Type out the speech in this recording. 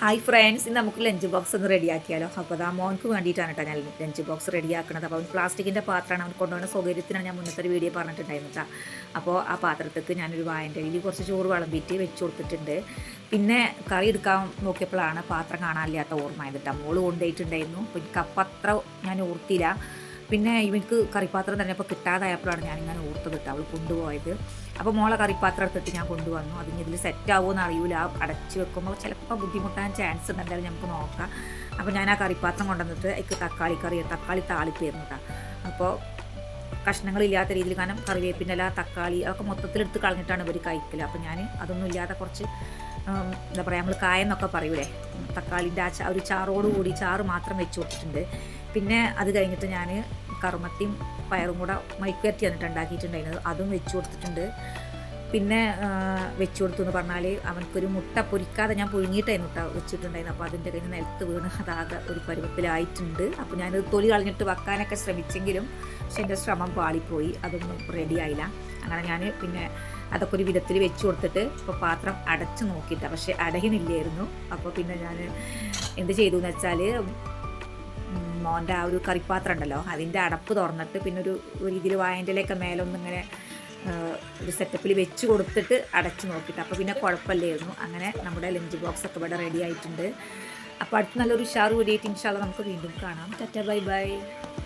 Hi friends, ഇന്ന് നമുക്ക് lunch box ഒന്ന് റെഡിയാക്കിയാലോ. അപ്പോൾ അതാ മോൻക്ക് വേണ്ടിയിട്ടാണ് കേട്ടോ ഞാൻ ലഞ്ച് ബോക്സ് റെഡിയാക്കുന്നത്. അപ്പോൾ അവൻ പ്ലാസ്റ്റിക്കിൻ്റെ പാത്രമാണ്, അവൻ കൊണ്ടുപോകുന്ന സൗകര്യത്തിനാണ് ഞാൻ മുന്നത്തെ ഒരു വീഡിയോ പറഞ്ഞിട്ടുണ്ടായിരുന്നു കേട്ടോ. അപ്പോൾ ആ പാത്രത്തേക്ക് ഞാനൊരു വായൻ്റെ ഇതിൽ കുറച്ച് ചോറ് വിളമ്പിയിട്ട് വെച്ച് കൊടുത്തിട്ടുണ്ട്. പിന്നെ കറി എടുക്കാൻ നോക്കിയപ്പോഴാണ് പാത്രം കാണാനില്ലാത്ത ഓർമ്മ കേട്ടോ. മോള് കൊണ്ടുപോയിട്ടുണ്ടായിരുന്നു. അപ്പോൾ എനിക്ക് അപ്പം അത്ര ഞാൻ ഓർത്തില്ല. പിന്നെ ഇവർക്ക് കറിപ്പാത്രം തന്നെ അപ്പോൾ കിട്ടാതായപ്പോഴാണ് ഞാനിങ്ങനെ ഓർത്തത് കേട്ടോ, അവൾ കൊണ്ടുപോയത്. അപ്പോൾ മോളെ കറിപ്പാത്രം എടുത്തിട്ട് ഞാൻ കൊണ്ടുവന്നു. അതിന് ഇതിൽ സെറ്റ് ആവുമെന്ന് അറിയില്ല, അടച്ച് വെക്കുമ്പോൾ ചിലപ്പോൾ ബുദ്ധിമുട്ടാൻ ചാൻസ് ഉണ്ട്. എന്തായാലും നമുക്ക് നോക്കാം. അപ്പോൾ ഞാൻ ആ കറിപ്പാത്രം കൊണ്ടുവന്നിട്ട് എനിക്ക് തക്കാളി താളിപ്പായിരുന്നു കേട്ടോ. അപ്പോൾ കഷ്ണങ്ങളില്ലാത്ത രീതിയിൽ, കാരണം കറിവേപ്പിൻ്റെ ഇല, തക്കാളി അതൊക്കെ മൊത്തത്തിലെടുത്ത് കളഞ്ഞിട്ടാണ് ഇവർ കഴിക്കൽ. അപ്പോൾ ഞാൻ അതൊന്നും ഇല്ലാതെ കുറച്ച് എന്താ പറയുക, നമ്മൾ കായെന്നൊക്കെ പറയൂലേ, തക്കാളിൻ്റെ ആ ഒരു ചാറോടുകൂടി ചാറ് മാത്രം വെച്ച് കൊടുത്തിട്ടുണ്ട്. പിന്നെ അത് കഴിഞ്ഞിട്ട് ഞാൻ കറുമത്തിയും പയറും കൂടെ മൈക്കുവരട്ടി വന്നിട്ട് ഉണ്ടാക്കിയിട്ടുണ്ടായിരുന്നത്, അതും വെച്ച് കൊടുത്തിട്ടുണ്ട്. പിന്നെ വെച്ച് കൊടുത്തു എന്ന് പറഞ്ഞാൽ അവനക്കൊരു മുട്ട പൊരിക്കാതെ ഞാൻ പുഴുങ്ങിയിട്ടായിരുന്നു മുട്ട വെച്ചിട്ടുണ്ടായിരുന്നു. അപ്പോൾ അതിൻ്റെ കഴിഞ്ഞ് നിലത്ത് വീണ് അതാകെ ഒരു പരുവത്തിലായിട്ടുണ്ട്. അപ്പോൾ ഞാനത് തൊലി കളഞ്ഞിട്ട് വെക്കാനൊക്കെ ശ്രമിച്ചെങ്കിലും പക്ഷെ എൻ്റെ ശ്രമം പാളിപ്പോയി, അതൊന്നും റെഡി ആയില്ല. അങ്ങനെ ഞാൻ പിന്നെ അതൊക്കെ ഒരു വിധത്തിൽ വെച്ച് കൊടുത്തിട്ട് ഇപ്പോൾ പാത്രം അടച്ച് നോക്കിയിട്ടാണ്, പക്ഷേ അടയുന്നില്ലായിരുന്നു. അപ്പോൾ പിന്നെ ഞാൻ എന്ത് ചെയ്തു എന്ന് വെച്ചാൽ, മോൻ്റെ ആ ഒരു കറിപ്പാത്രം ഉണ്ടല്ലോ, അതിൻ്റെ അടപ്പ് തുറന്നിട്ട് പിന്നെ ഒരു രീതിയിൽ വായൻ്റെലൊക്കെ മേലൊന്നിങ്ങനെ ഒരു സെറ്റപ്പിൽ വെച്ച് കൊടുത്തിട്ട് അടച്ച് നോക്കിയിട്ട്, അപ്പോൾ പിന്നെ കുഴപ്പമില്ലായിരുന്നു. അങ്ങനെ നമ്മുടെ ലഞ്ച് ബോക്സ് ഒക്കെ ഇവിടെ റെഡി ആയിട്ടുണ്ട്. അപ്പോൾ അടുത്ത് നല്ലൊരു ഉഷാറ് കൂടിയിട്ട് ഇൻഷാ അല്ലാഹ് നമുക്ക് വീണ്ടും കാണാം. Tata bye bye.